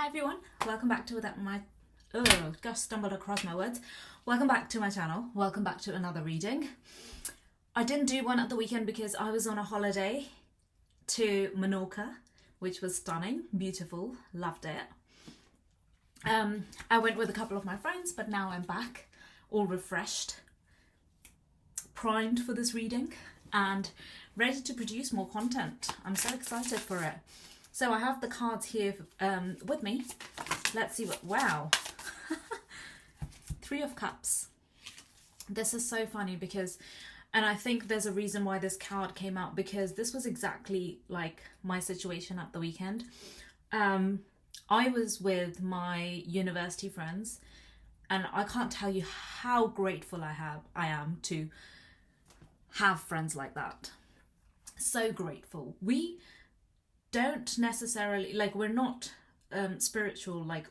Hi everyone, welcome back to just stumbled across my words. Welcome back to my channel. Welcome back to another reading. I didn't do one at the weekend because I was on a holiday to Menorca, which was stunning, beautiful, loved it. I went with a couple of my friends, but now I'm back, all refreshed, primed for this reading, and ready to produce more content. I'm so excited for it. So I have the cards here with me. Let's see what, wow. Three of Cups. This is so funny because, and I think there's a reason why this card came out, because this was exactly like my situation at the weekend. I was with my university friends, and I can't tell you how grateful I am to have friends like that. So grateful. We don't necessarily, like, we're not spiritual like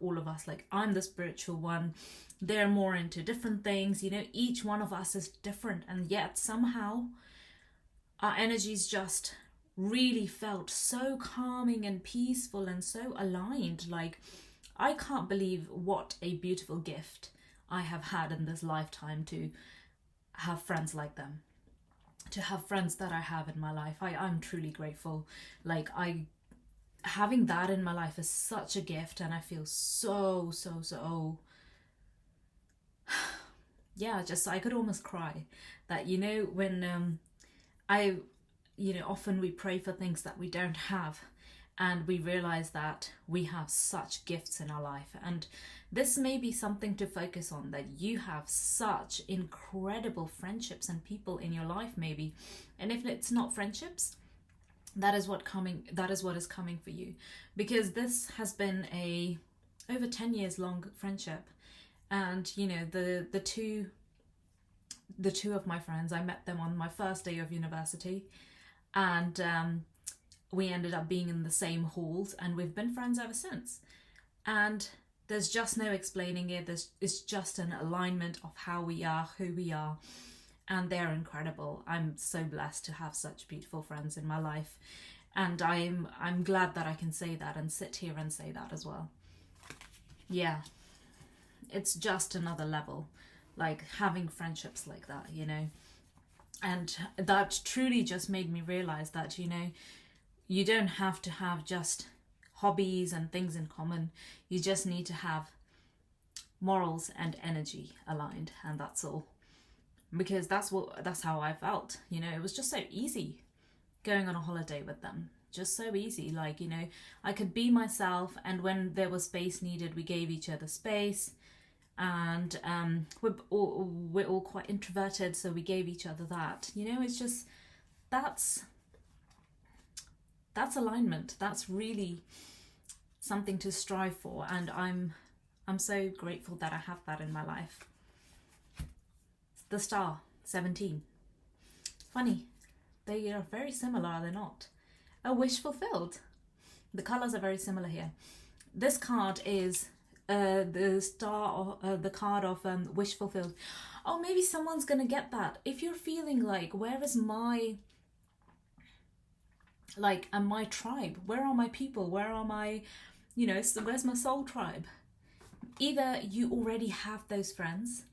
all of us. Like, I'm the spiritual one, they're more into different things, you know, each one of us is different, and yet somehow our energies just really felt so calming and peaceful and so aligned. Like, I can't believe what a beautiful gift I have had in this lifetime to have friends like them, to have friends that I have in my life. I'm truly grateful. Like, having that in my life is such a gift, and I feel so yeah, just, I could almost cry that, you know, when often we pray for things that we don't have, and we realize that we have such gifts in our life. And this may be something to focus on, that you have such incredible friendships and people in your life, maybe. And if it's not friendships, that is what is coming for you, because this has been a over 10 years long friendship. And you know, the two of my friends, I met them on my first day of university, and we ended up being in the same halls, and we've been friends ever since. And there's just no explaining it. It's just an alignment of how we are, who we are, and they're incredible. I'm so blessed to have such beautiful friends in my life, and I'm glad that I can say that and sit here and say that as well. Yeah, it's just another level, like having friendships like that, you know. And that truly just made me realize that, you know, you don't have to have just hobbies and things in common. You just need to have morals and energy aligned, and that's all. Because that's how I felt, you know. It was just so easy going on a holiday with them, just so easy. Like, you know, I could be myself, and when there was space needed, we gave each other space. And we're all quite introverted, so we gave each other that, you know. It's just, that's alignment. That's really something to strive for, and I'm so grateful that I have that in my life. The star, 17. Funny, they are very similar, are they not? A wish fulfilled. The colors are very similar here. This card is the star, the card of wish fulfilled. Oh, maybe someone's gonna get that. If you're feeling like, where is my, like, and my tribe? Where are my people? Where are my, you know, where's my soul tribe? Either you already have those friends,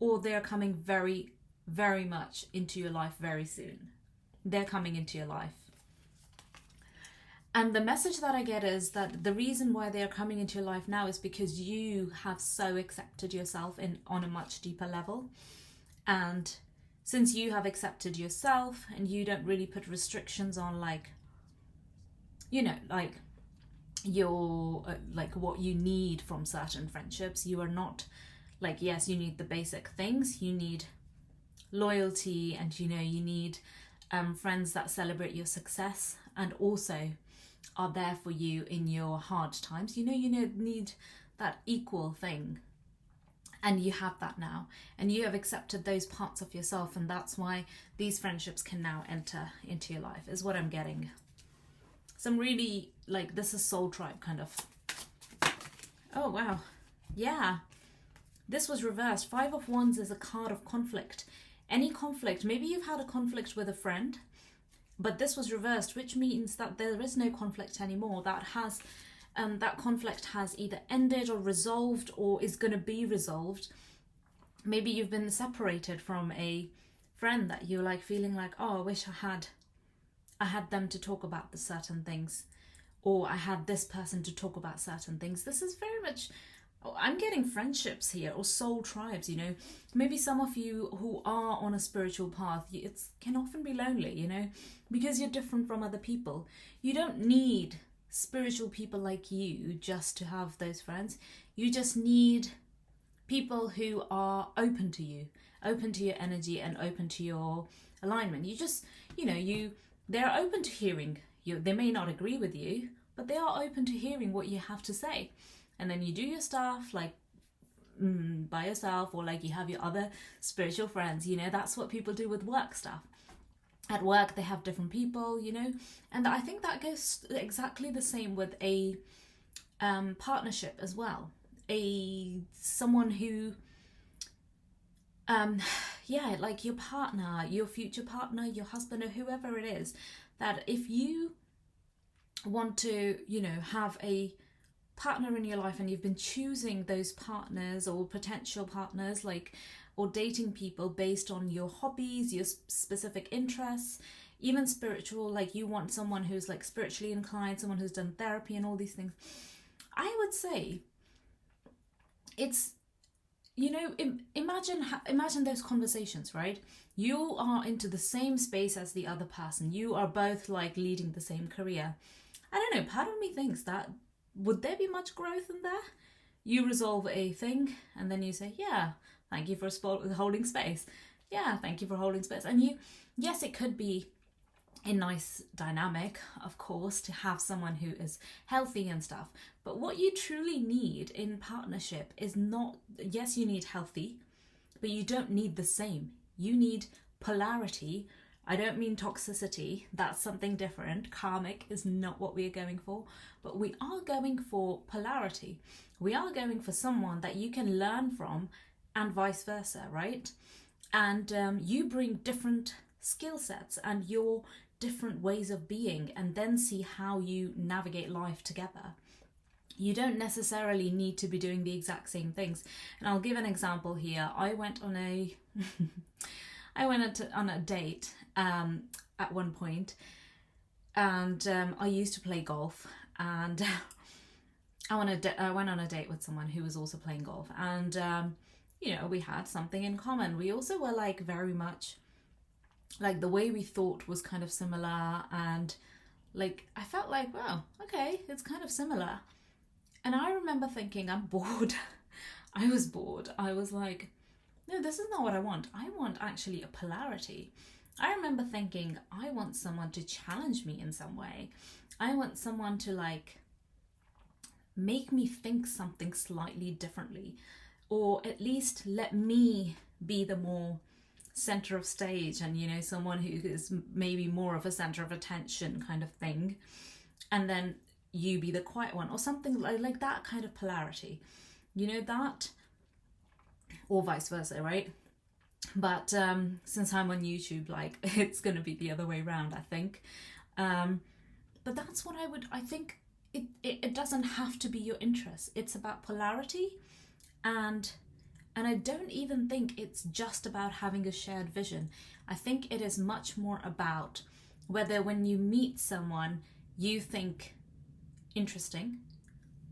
or they're coming very, very much into your life very soon. They're coming into your life. And the message that I get is that the reason why they're coming into your life now is because you have so accepted yourself on a much deeper level. And since you have accepted yourself, and you don't really put restrictions on, like, you know, like your like what you need from certain friendships. You are not like, yes, you need the basic things. You need loyalty, and, you know, you need friends that celebrate your success, and also are there for you in your hard times. You need that equal thing, and you have that now, and you have accepted those parts of yourself, and that's why these friendships can now enter into your life, is what I'm getting. Some really, like, this is soul tribe kind of. Oh wow, yeah, this was reversed. 5 of Wands is a card of conflict. Any conflict, maybe you've had a conflict with a friend, but this was reversed, which means that there is no conflict anymore. That has that conflict has either ended or resolved or is going to be resolved. Maybe you've been separated from a friend that you're like feeling like, oh, I wish I had them to talk about the certain things, or I had this person to talk about certain things. This is very much, I'm getting friendships here, or soul tribes, you know. Maybe some of you who are on a spiritual path, it can often be lonely, you know, because you're different from other people. You don't need spiritual people like you just to have those friends. You just need people who are open to you, open to your energy and open to your alignment. You just, you know, they're open to hearing you. They may not agree with you, but they are open to hearing what you have to say. And then you do your stuff like by yourself, or like you have your other spiritual friends, you know. That's what people do with work stuff. At work they have different people, you know, and I think that goes exactly the same with a partnership as well. Someone who yeah, like your partner, your future partner, your husband, or whoever it is, that if you want to, you know, have a partner in your life and you've been choosing those partners or potential partners, like, or dating people based on your hobbies, your specific interests, even spiritual, like you want someone who's like spiritually inclined, someone who's done therapy and all these things, I would say it's, you know, imagine those conversations, right? You are into the same space as the other person. You are both like leading the same career. I don't know, part of me thinks that, would there be much growth in there? You resolve a thing and then you say, yeah, thank you for holding space. Yeah, thank you for holding space. And you, yes, it could be a nice dynamic, of course, to have someone who is healthy and stuff. But what you truly need in partnership is not, yes, you need healthy, but you don't need the same. You need polarity. I don't mean toxicity. That's something different. Karmic is not what we are going for, but we are going for polarity. We are going for someone that you can learn from and vice versa, right? And you bring different skill sets and your different ways of being, and then see how you navigate life together. You don't necessarily need to be doing the exact same things. And I'll give an example here. I went on a on a date at one point, and I used to play golf, and I went on a date with someone who was also playing golf, and you know, we had something in common. We also were like very much like the way we thought was kind of similar, and like I felt like, wow, okay, it's kind of similar. And I remember thinking, I'm bored. I was bored. I was like, no, this is not what I want. I want actually a polarity. I remember thinking, I want someone to challenge me in some way. I want someone to like make me think something slightly differently, or at least let me be the more center of stage, and you know, someone who is maybe more of a center of attention kind of thing, and then you be the quiet one, or something like that kind of polarity, you know, that, or vice versa, right? But since I'm on YouTube, like it's going to be the other way around, I think. But that's what I think it doesn't have to be your interest. It's about polarity, and I don't even think it's just about having a shared vision. I think it is much more about whether when you meet someone you think interesting,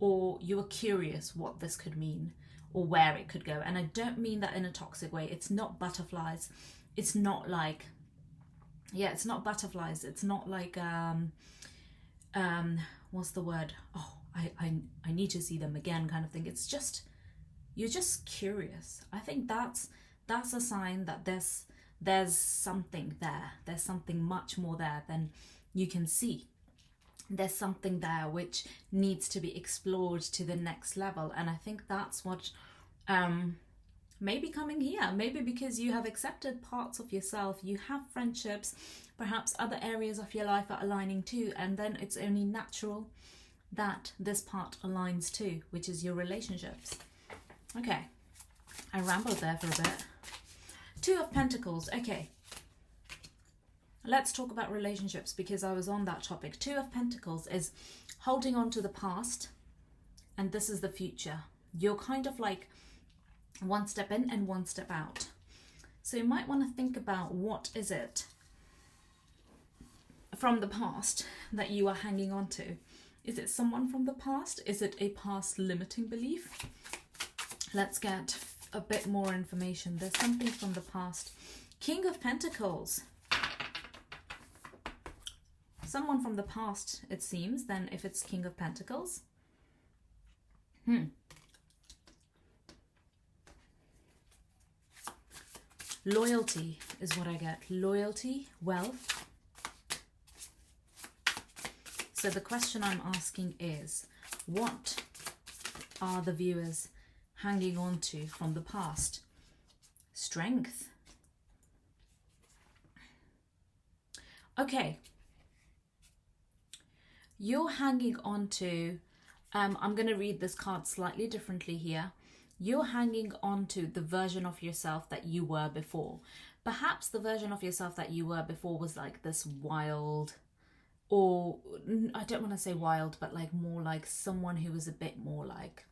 or you are curious what this could mean or where it could go. And I don't mean that in a toxic way. It's not butterflies. It's not like, yeah, it's not butterflies. It's not like what's the word? Oh, I need to see them again kind of thing. It's just, you're just curious. I think that's a sign that there's something there. There's something much more there than you can see. There's something there which needs to be explored to the next level. And I think that's what maybe coming here, maybe because you have accepted parts of yourself, you have friendships, perhaps other areas of your life are aligning too, and then it's only natural that this part aligns too, which is your relationships. Okay, I rambled there for a bit. Two of Pentacles. Okay, let's talk about relationships, because I was on that topic. Two of Pentacles is holding on to the past, and this is the future. You're kind of like one step in and one step out. So you might want to think about, what is it from the past that you are hanging on to? Is it someone from the past? Is it a past limiting belief? Let's get a bit more information. There's something from the past. King of Pentacles. Someone from the past, it seems, then, if it's King of Pentacles. Loyalty is what I get. Loyalty, wealth. So the question I'm asking is, what are the viewers hanging on to from the past? Strength. Okay. You're hanging on to, I'm going to read this card slightly differently here. You're hanging on to the version of yourself that you were before. Perhaps the version of yourself that you were before was like this wild, or I don't want to say wild, but like more like someone who was a bit more like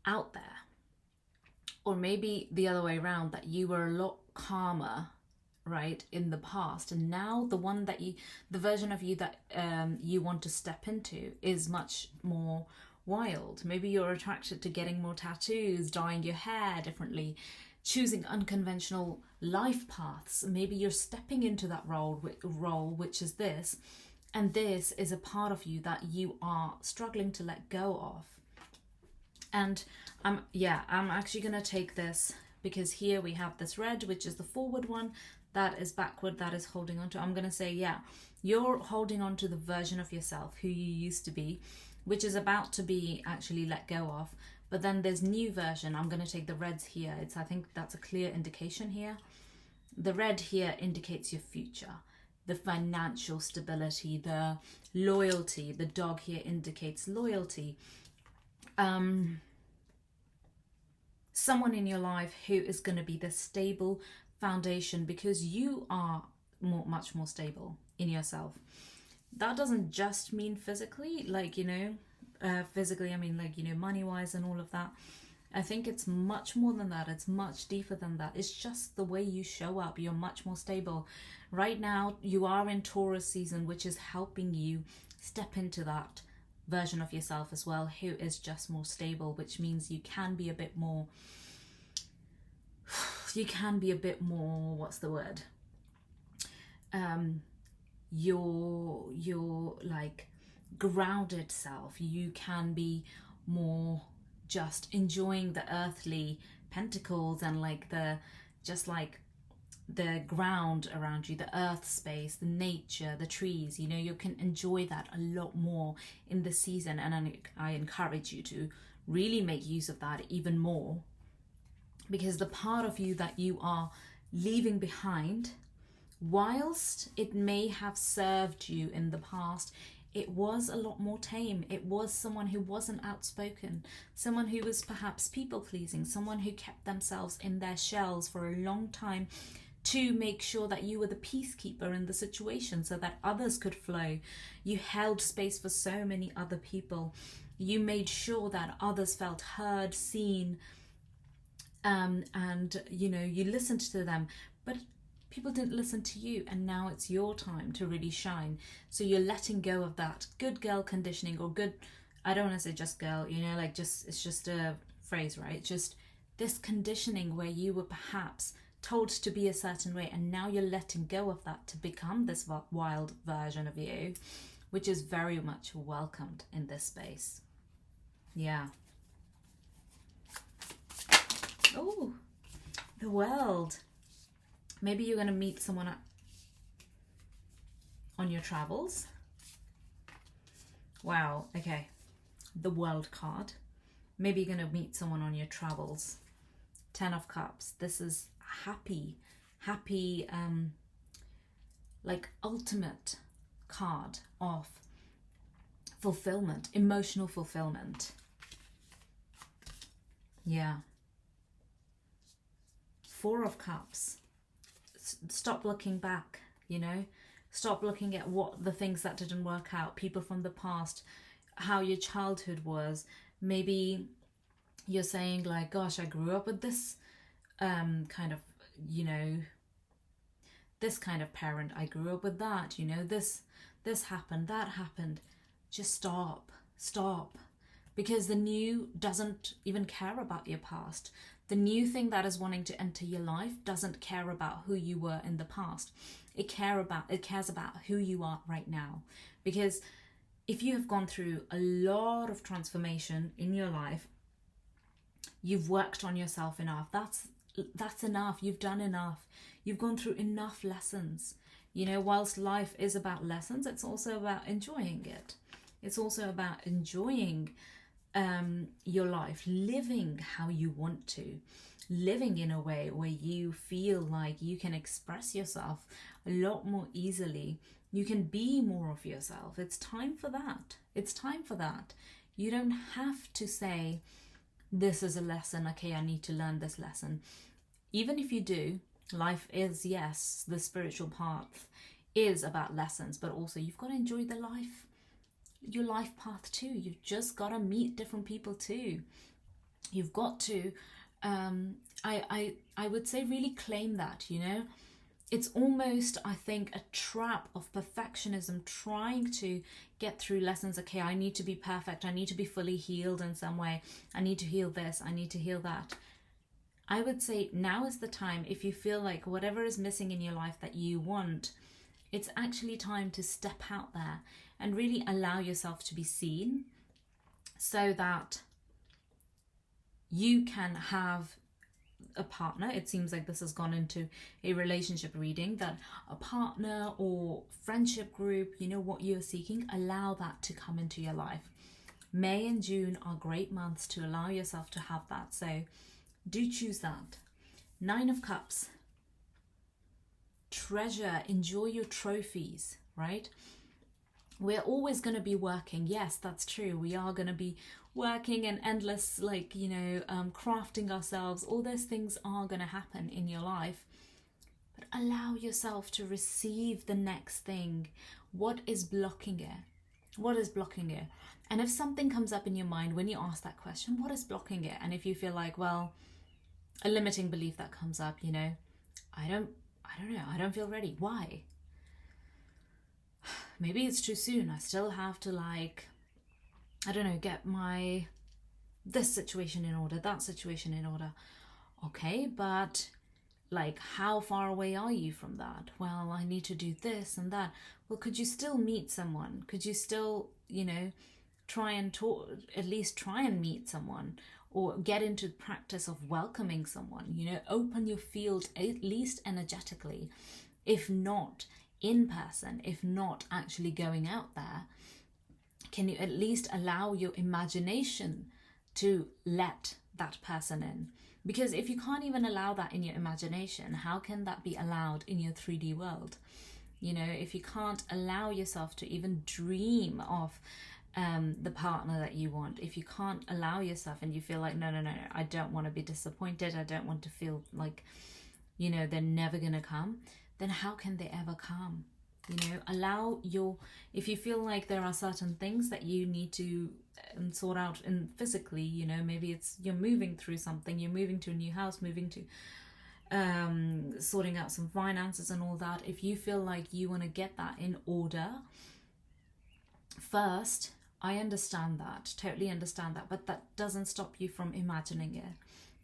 out there. Or maybe the other way around, that you were a lot calmer, right, in the past, and now the version of you that you want to step into is much more wild. Maybe you're attracted to getting more tattoos, dyeing your hair differently, choosing unconventional life paths. Maybe you're stepping into that role, which is this, and this is a part of you that you are struggling to let go of. And I'm actually going to take this, because here we have this red, which is the forward one, that is backward, that is holding on to. I'm going to say, yeah, you're holding on to the version of yourself who you used to be, which is about to be actually let go of. But then there's new version. I'm going to take the reds here. I think that's a clear indication here. The red here indicates your future, the financial stability, the loyalty. The dog here indicates loyalty. Someone in your life who is going to be the stable foundation, because you are much more stable in yourself. That doesn't just mean physically, like, physically, I mean, like, money-wise and all of that. I think it's much more than that. It's much deeper than that. It's just the way you show up. You're much more stable. Right now, you are in Taurus season, which is helping you step into that version of yourself as well, who is just more stable, which means you can be a bit more, what's the word? Your like grounded self. You can be more just enjoying the earthly pentacles and like the ground around you, the earth space, the nature, the trees. You can enjoy that a lot more in the season, and I encourage you to really make use of that even more, because the part of you that you are leaving behind, whilst it may have served you in the past, it was a lot more tame. It was someone who wasn't outspoken, someone who was perhaps people-pleasing, someone who kept themselves in their shells for a long time to make sure that you were the peacekeeper in the situation so that others could flow. You held space for so many other people. You made sure that others felt heard, seen, and you listened to them. But people didn't listen to you, and now it's your time to really shine. So you're letting go of that good girl conditioning, or good, I don't want to say just girl, it's just a phrase, right? Just this conditioning where you were perhaps told to be a certain way, and now you're letting go of that to become this wild version of you, which is very much welcomed in this space. Yeah. Oh, the world. Maybe you're going to meet someone on your travels. Wow, okay. The World card. Maybe you're going to meet someone on your travels. 10 of Cups. This is happy, like ultimate card of fulfillment, emotional fulfillment. Yeah. 4 of Cups. Stop looking back. you know? Stop looking at what the things that didn't work out, people from the past, how your childhood was. Maybe you're saying like, gosh, I grew up with this kind of, you know, this kind of parent. I grew up with that, you know, this happened, that happened. Just stop. Because the new doesn't even care about your past. The new thing that is wanting to enter your life doesn't care about who you were in the past. It cares about who you are right now. Because if you have gone through a lot of transformation in your life, you've worked on yourself enough. That's enough. You've done enough. You've gone through enough lessons. You know, whilst life is about lessons, it's also about enjoying it. It's also about enjoying your life, living how you want to, living in a way where you feel like you can express yourself a lot more easily. You can be more of yourself. It's time for that. It's time for that. You don't have to say, this is a lesson, okay, I need to learn this lesson. Even if you do, life is, yes, the spiritual path is about lessons, but also you've got to enjoy the life, your life path too. You've just got to meet different people too. You've got to, I would say, really claim that, you know. It's almost, I think, a trap of perfectionism, trying to get through lessons. Okay, I need to be perfect. I need to be fully healed in some way. I need to heal this. I need to heal that. I would say now is the time, if you feel like whatever is missing in your life that you want, it's actually time to step out there and really allow yourself to be seen, so that you can have a partner. It seems like this has gone into a relationship reading, that a partner or friendship group, you know, what you're seeking, allow that to come into your life. May and June are great months to allow yourself to have that. So do choose that. 9 of Cups. Treasure, enjoy your trophies, right? We're always going to be working. Yes, that's true. We are going to be working and endless, like, you know, crafting ourselves. All those things are going to happen in your life. But allow yourself to receive the next thing. What is blocking it? What is blocking it? And if something comes up in your mind when you ask that question, what is blocking it? And if you feel like, well, a limiting belief that comes up, you know, I don't know, I don't feel ready. Why? Maybe it's too soon. I still have to, like, I don't know, get this situation in order, that situation in order. Okay, but like, how far away are you from that? Well, I need to do this and that. Well, could you still meet someone? Could you still, you know, try and talk, at least try and meet someone, or get into the practice of welcoming someone, you know, open your field at least energetically, if not in person, if not actually going out there. Can you at least allow your imagination to let that person in? Because if you can't even allow that in your imagination, how can that be allowed in your 3D world? You know, if you can't allow yourself to even dream of the partner that you want, if you can't allow yourself and you feel like, no, I don't want to be disappointed, I don't want to feel like, you know, they're never going to come, then how can they ever come? You know, if you feel like there are certain things that you need to sort out in physically, you know, maybe it's you're moving through something, you're moving to a new house, moving to sorting out some finances and all that. If you feel like you want to get that in order first, I understand that, totally understand that, but that doesn't stop you from imagining it.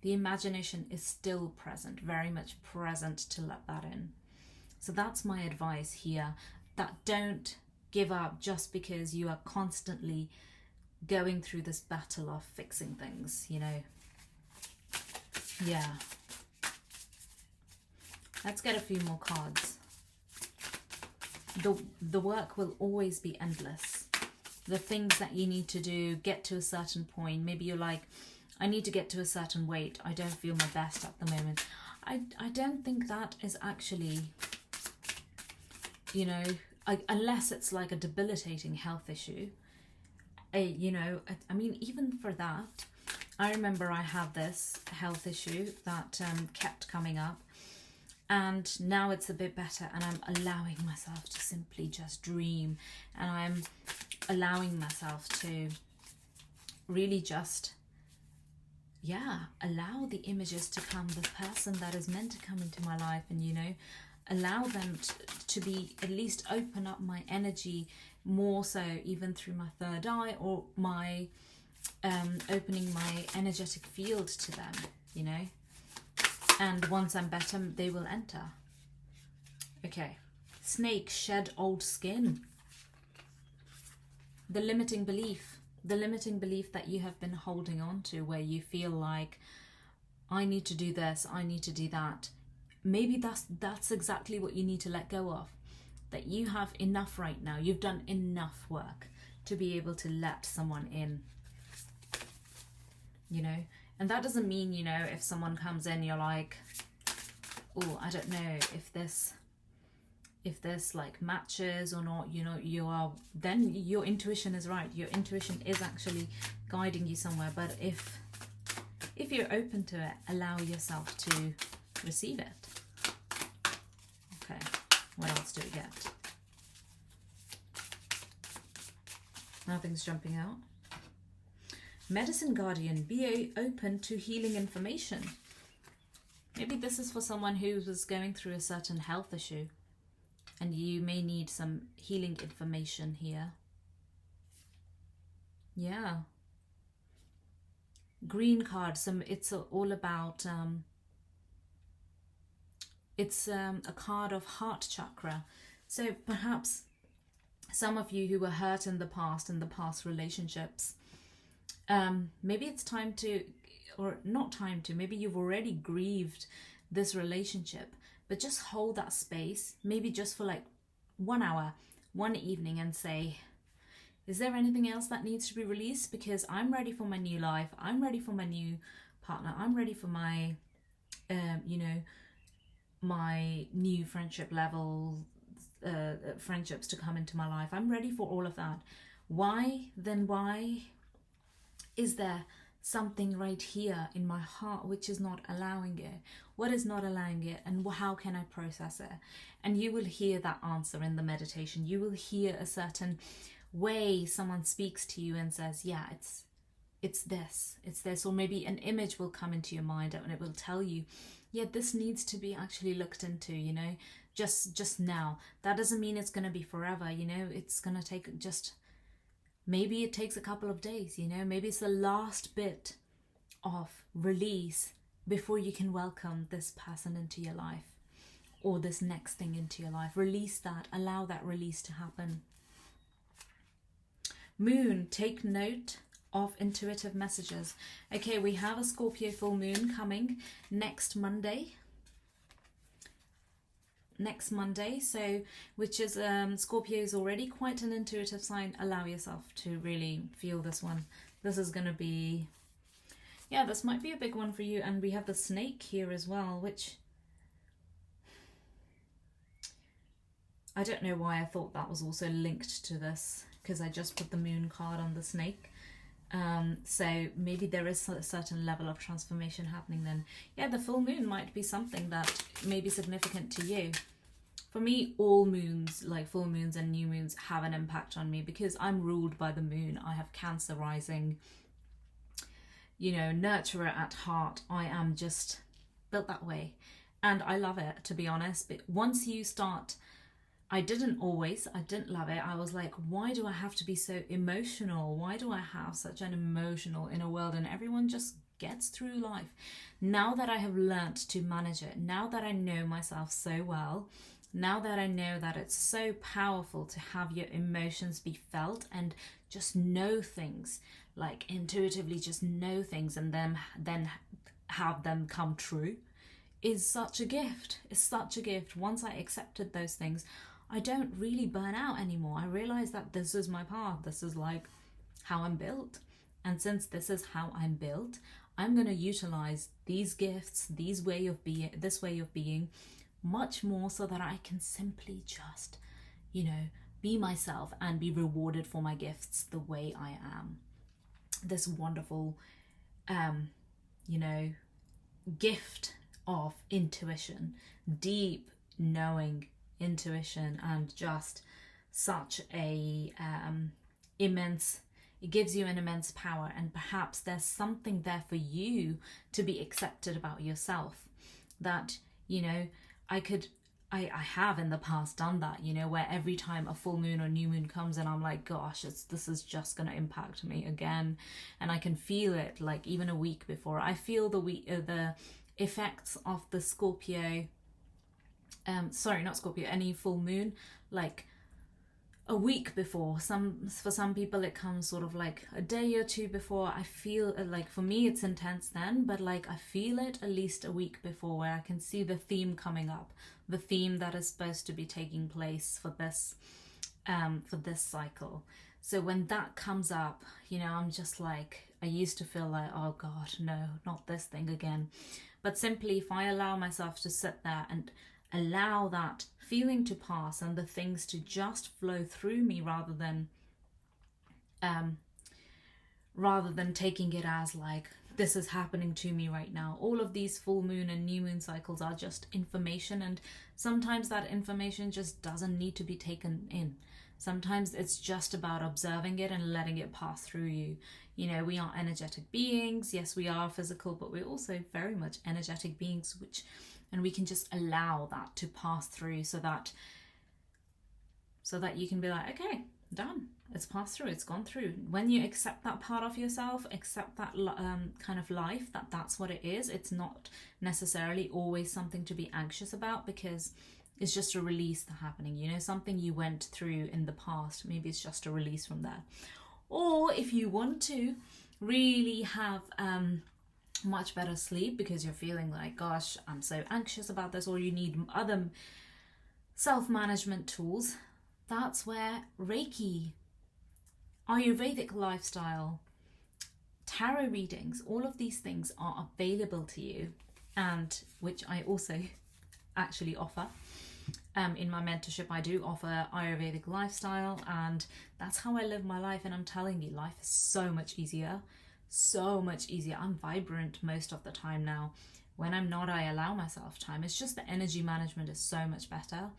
The imagination is still present, very much present, to let that in. So that's my advice here, that don't give up just because you are constantly going through this battle of fixing things, you know. Yeah. Let's get a few more cards. The work will always be endless. The things that you need to do, get to a certain point. Maybe you're like, I need to get to a certain weight. I don't feel my best at the moment. I don't think that is actually, you know, unless it's like a debilitating health issue. You know, I mean, even for that, I remember I had this health issue that kept coming up. And now it's a bit better, and I'm allowing myself to simply just dream, and I'm allowing myself to really just, yeah, allow the images to come, the person that is meant to come into my life, and, you know, allow them to be, at least open up my energy more so, even through my third eye, or my opening my energetic field to them, you know. And once I'm better, they will enter. Okay. Snake, shed old skin. The limiting belief. The limiting belief that you have been holding on to, where you feel like, I need to do this, I need to do that. Maybe that's exactly what you need to let go of. That you have enough right now. You've done enough work to be able to let someone in. You know? And that doesn't mean, you know, if someone comes in, you're like, oh, I don't know if this like matches or not, you know, then your intuition is right. Your intuition is actually guiding you somewhere. But if you're open to it, allow yourself to receive it. Okay, what else do we get? Nothing's jumping out. Medicine Guardian, be open to healing information. Maybe this is for someone who was going through a certain health issue, and you may need some healing information here. Yeah. Green card, it's all about, it's a card of heart chakra. So perhaps some of you who were hurt in the past relationships, maybe it's time to, or not time to, maybe you've already grieved this relationship, but just hold that space, maybe just for like 1 hour, one evening, and say, is there anything else that needs to be released? Because I'm ready for my new life. I'm ready for my new partner. I'm ready for my, you know, my new friendship level, friendships to come into my life. I'm ready for all of that. Why is there something right here in my heart which is not allowing it? What is not allowing it, and how can I process it? And you will hear that answer in the meditation. You will hear a certain way someone speaks to you and says, yeah, it's this, or maybe an image will come into your mind and it will tell you, yeah, this needs to be actually looked into, you know, just now. That doesn't mean it's going to be forever, you know. It's going to take maybe it takes a couple of days, you know. Maybe it's the last bit of release before you can welcome this person into your life, or this next thing into your life. Release that, allow that release to happen. Moon, take note of intuitive messages. Okay, we have a Scorpio full moon coming next Monday, so which is Scorpio is already quite an intuitive sign. Allow yourself to really feel this one. This is going to be, yeah, this might be a big one for you. And we have the snake here as well, which I don't know why I thought that was also linked to this, because I just put the moon card on the snake. So maybe there is a certain level of transformation happening then. Yeah, the full moon might be something that may be significant to you. For me, all moons, like full moons and new moons, have an impact on me because I'm ruled by the moon. I have Cancer rising, you know, nurturer at heart. I am just built that way. And I love it, to be honest. But once you start, I didn't love it. I was like, why do I have to be so emotional? Why do I have such an emotional inner world? And everyone just gets through life. Now that I have learnt to manage it, now that I know myself so well, now that I know that it's so powerful to have your emotions be felt and just know things, like intuitively just know things and then have them come true, is such a gift. It's such a gift. Once I accepted those things, I don't really burn out anymore. I realize that this is my path. This is like how I'm built. And since this is how I'm built, I'm going to utilize these gifts, this way of being much more, so that I can simply just, you know, be myself and be rewarded for my gifts the way I am. This wonderful, you know, gift of intuition, deep knowing intuition, and just such a immense, it gives you an immense power. And perhaps there's something there for you to be accepted about yourself, that, you know, I have in the past done that, you know, where every time a full moon or new moon comes and I'm like, gosh, this is just going to impact me again. And I can feel it, like even a week before. I feel the effects of the Scorpio, sorry, not Scorpio, any full moon, like a week before. For some people it comes sort of like a day or two before. I feel like, for me it's intense then, but like I feel it at least a week before, where I can see the theme coming up, the theme that is supposed to be taking place for this cycle. So when that comes up, you know, I'm just like, I used to feel like, oh God, no, not this thing again. But simply if I allow myself to sit there and allow that feeling to pass and the things to just flow through me, rather than taking it as like, this is happening to me right now. All of these full moon and new moon cycles are just information, and sometimes that information just doesn't need to be taken in. Sometimes it's just about observing it and letting it pass through you. You know, we are energetic beings. Yes, we are physical, but we're also very much energetic beings, and we can just allow that to pass through, so that you can be like, okay, done. It's passed through. It's gone through. When you accept that part of yourself, accept that kind of life, that's what it is. It's not necessarily always something to be anxious about, because it's just a release that's happening. You know, something you went through in the past, maybe it's just a release from there. Or if you want to really have much better sleep because you're feeling like, gosh, I'm so anxious about this, or you need other self-management tools, that's where Reiki, Ayurvedic lifestyle, tarot readings, all of these things are available to you, and which I also actually offer. In my mentorship, I do offer Ayurvedic lifestyle, and that's how I live my life. And I'm telling you, life is so much easier, so much easier. I'm vibrant most of the time now. When I'm not, I allow myself time. It's just the energy management is so much better.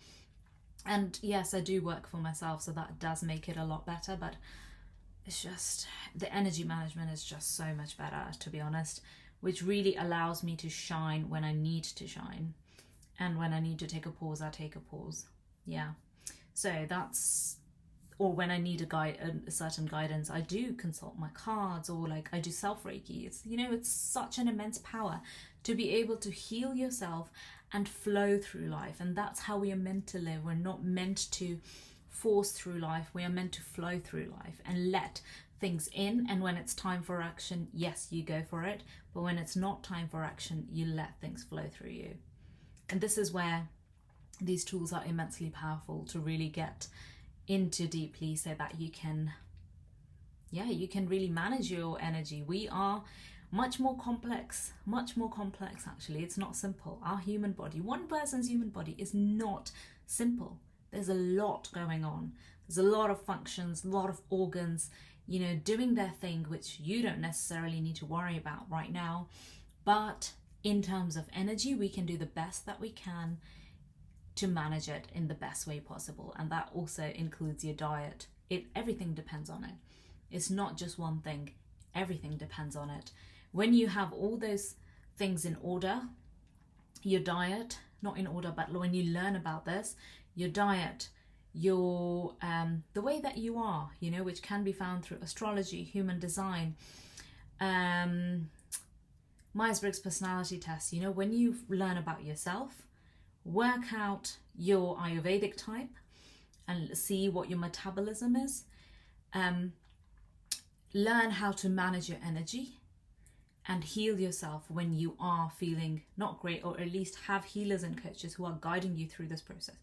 And yes, I do work for myself, so that does make it a lot better, but it's just, the energy management is just so much better, to be honest, which really allows me to shine when I need to shine. And when I need to take a pause, I take a pause. Yeah. So that's, or when I need a certain guidance, I do consult my cards, or like I do self-Reiki. It's, you know, it's such an immense power to be able to heal yourself and flow through life. And that's how we are meant to live. We're not meant to force through life. We are meant to flow through life and let things in. And when it's time for action, yes, you go for it. But when it's not time for action, you let things flow through you. And this is where these tools are immensely powerful to really get into deeply, so that you can, you can really manage your energy. We are much more complex actually. It's not simple. Our human body, one person's human body, is not simple. There's a lot going on. There's a lot of functions, a lot of organs, you know, doing their thing, which you don't necessarily need to worry about right now. But in terms of energy, we can do the best that we can to manage it in the best way possible. And that also includes your diet. Everything depends on it. It's not just one thing. Everything depends on it. When you have all those things in order, your diet, not in order, but when you learn about this, your diet, your the way that you are, you know, which can be found through astrology, human design, Myers-Briggs personality test, you know, when you learn about yourself, work out your Ayurvedic type and see what your metabolism is, learn how to manage your energy and heal yourself when you are feeling not great, or at least have healers and coaches who are guiding you through this process.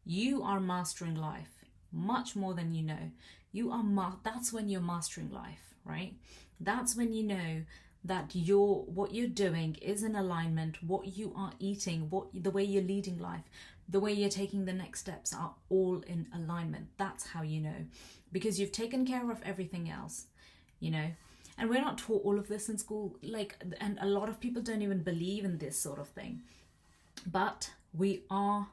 You are mastering life much more than you know. You are that's when you're mastering life, right? That's when you know that what you're doing is in alignment, what you are eating, the way you're leading life, the way you're taking the next steps are all in alignment. That's how you know, because you've taken care of everything else, you know. And we're not taught all of this in school, like, and a lot of people don't even believe in this sort of thing. But we are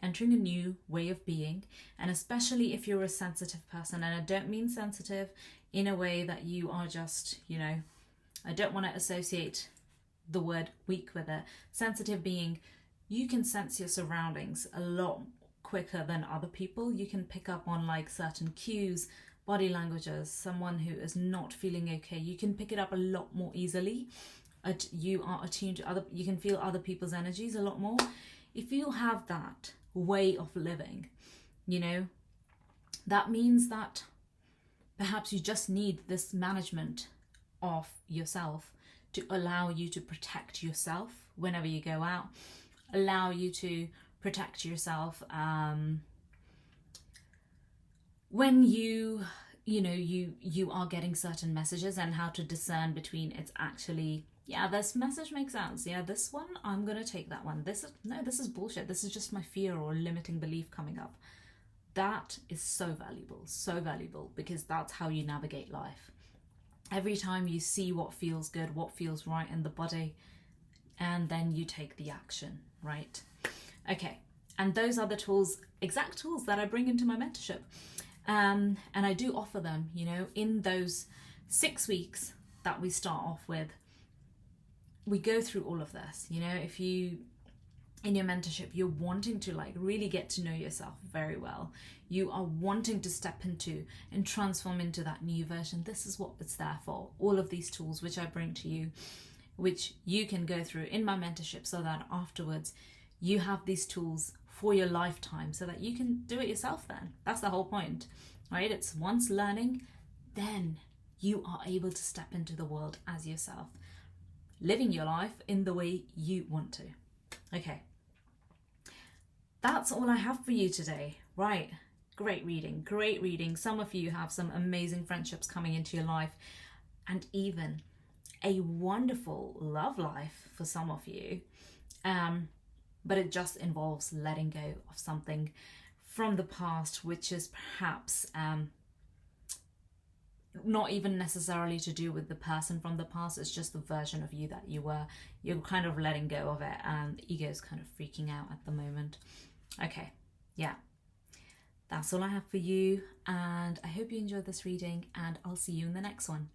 entering a new way of being, and especially if you're a sensitive person, and I don't mean sensitive in a way that you are just, you know, I don't want to associate the word weak with it. Sensitive being, you can sense your surroundings a lot quicker than other people. You can pick up on like certain cues, body languages, someone who is not feeling okay. You can pick it up a lot more easily. You are attuned to other, you can feel other people's energies a lot more. If you have that way of living, you know, that means that perhaps you just need this management of yourself to allow you to protect yourself whenever you go out, allow you to protect yourself when you are getting certain messages, and how to discern between it's actually, yeah, this message makes sense, yeah, this one, I'm gonna take that one, this is bullshit, this is just my fear or limiting belief coming up. That is so valuable, because that's how you navigate life. Every time you see what feels good, what feels right in the body, and then you take the action, right? Okay, and those are the tools, exact tools that I bring into my mentorship. And I do offer them, you know, in those 6 weeks that we start off with. We go through all of this, you know. If you, in your mentorship, you're wanting to like really get to know yourself very well, you are wanting to step into and transform into that new version, this is what it's there for. All of these tools which I bring to you, which you can go through in my mentorship, so that afterwards you have these tools for your lifetime, so that you can do it yourself then. That's the whole point, right? It's once learning, then you are able to step into the world as yourself, living your life in the way you want to. Okay, that's all I have for you today. Right, great reading. Some of you have some amazing friendships coming into your life, and even a wonderful love life for some of you. But it just involves letting go of something from the past, which is perhaps not even necessarily to do with the person from the past. It's just the version of you that you were. You're kind of letting go of it, and the ego is kind of freaking out at the moment. Okay, yeah, that's all I have for you, and I hope you enjoyed this reading, and I'll see you in the next one.